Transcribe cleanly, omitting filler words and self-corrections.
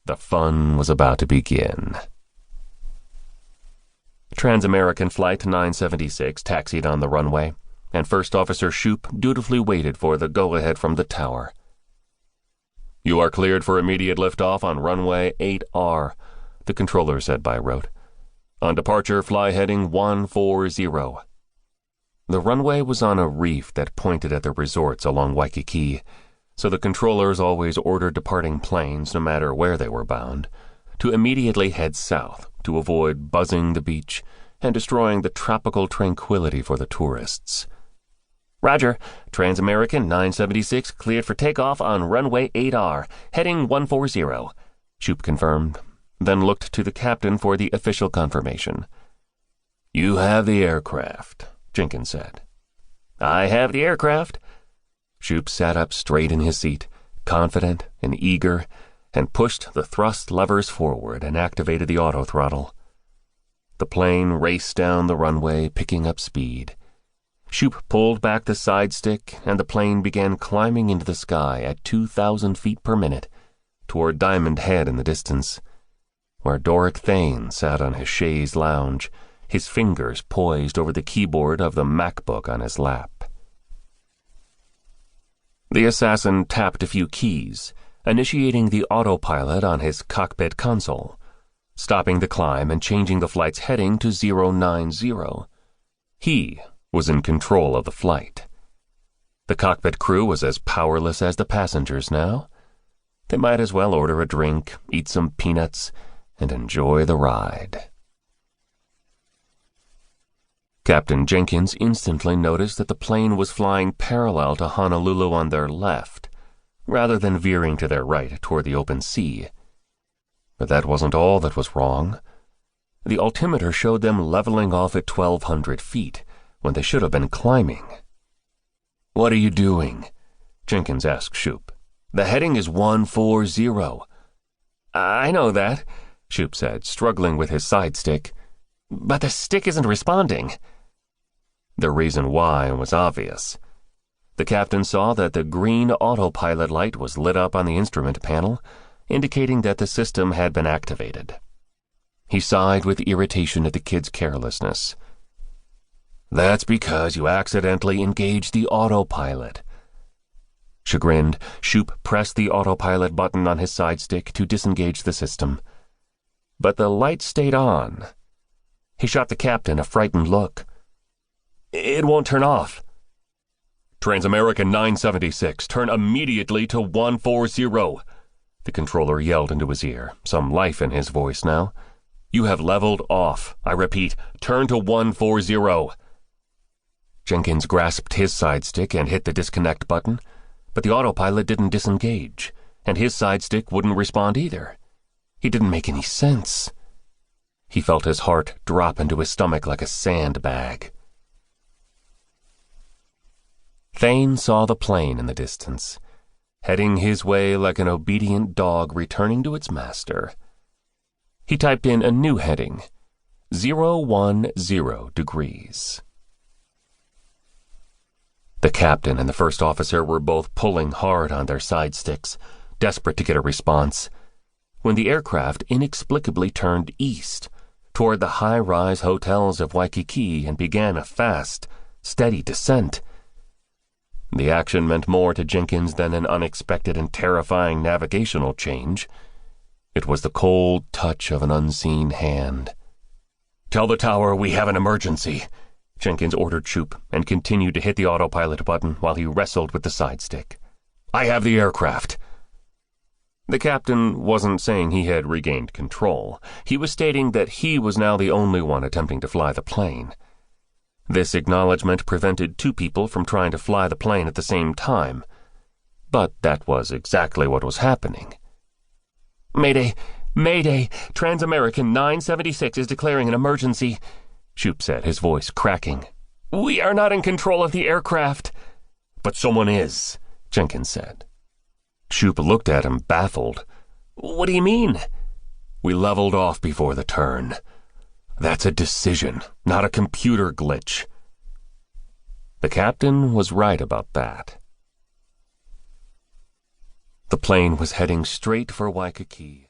The fun was about to begin. Trans-American Flight 976 taxied on the runway, and First Officer Shoup dutifully waited for the go-ahead from the tower. "You are cleared for immediate liftoff on runway 8R, the controller said by rote. "On departure, fly heading 140. The runway was on a reef that pointed at the resorts along Waikiki, so the controllers always ordered departing planes, no matter where they were bound, to immediately head south to avoid buzzing the beach and destroying the tropical tranquility for the tourists. "Roger. Trans-American 976 cleared for takeoff on runway 8R, heading 140, Shoup confirmed, then looked to the captain for the official confirmation. "You have the aircraft," Jenkins said. "I have the aircraft." Shoup sat up straight in his seat, confident and eager, and pushed the thrust levers forward and activated the auto throttle. The plane raced down the runway, picking up speed. Shoup pulled back the side stick, and the plane began climbing into the sky at 2,000 feet per minute toward Diamond Head in the distance, where Doric Thane sat on his chaise lounge, his fingers poised over the keyboard of the MacBook on his lap. The assassin tapped a few keys, initiating the autopilot on his cockpit console, stopping the climb and changing the flight's heading to 090. He was in control of the flight. The cockpit crew was as powerless as the passengers now. They might as well order a drink, eat some peanuts, and enjoy the ride. Captain Jenkins instantly noticed that the plane was flying parallel to Honolulu on their left, rather than veering to their right toward the open sea. But that wasn't all that was wrong. The altimeter showed them leveling off at 1,200 feet, when they should have been climbing. "What are you doing?" Jenkins asked Shoup. "The heading is 140. "I know that," Shoup said, struggling with his side stick. "But the stick isn't responding." The reason why was obvious. The captain saw that the green autopilot light was lit up on the instrument panel, indicating that the system had been activated. He sighed with irritation at the kid's carelessness. "That's because you accidentally engaged the autopilot." Chagrined, Shoup pressed the autopilot button on his side stick to disengage the system. But the light stayed on. He shot the captain a frightened look. "It won't turn off." "Trans-American 976, turn immediately to 140. The controller yelled into his ear, some life in his voice now. "You have leveled off. I repeat, turn to 140. Jenkins grasped his side stick and hit the disconnect button, but the autopilot didn't disengage, and his side stick wouldn't respond either. He didn't make any sense. He felt his heart drop into his stomach like a sandbag. Thane saw the plane in the distance, heading his way like an obedient dog returning to its master. He typed in a new heading, 010 degrees. The captain and the first officer were both pulling hard on their side sticks, desperate to get a response, when the aircraft inexplicably turned east, toward the high-rise hotels of Waikiki, and began a fast, steady descent. The action meant more to Jenkins than an unexpected and terrifying navigational change. It was the cold touch of an unseen hand. "Tell the tower we have an emergency," Jenkins ordered Shoup, and continued to hit the autopilot button while he wrestled with the side stick. "I have the aircraft." The captain wasn't saying he had regained control. He was stating that he was now the only one attempting to fly the plane. This acknowledgement prevented two people from trying to fly the plane at the same time. But that was exactly what was happening. "Mayday! Mayday! Trans-American 976 is declaring an emergency," Shoup said, his voice cracking. "We are not in control of the aircraft." "But someone is," Jenkins said. Shoup looked at him, baffled. "What do you mean?" "We leveled off before the turn. That's a decision, not a computer glitch." The captain was right about that. The plane was heading straight for Waikiki.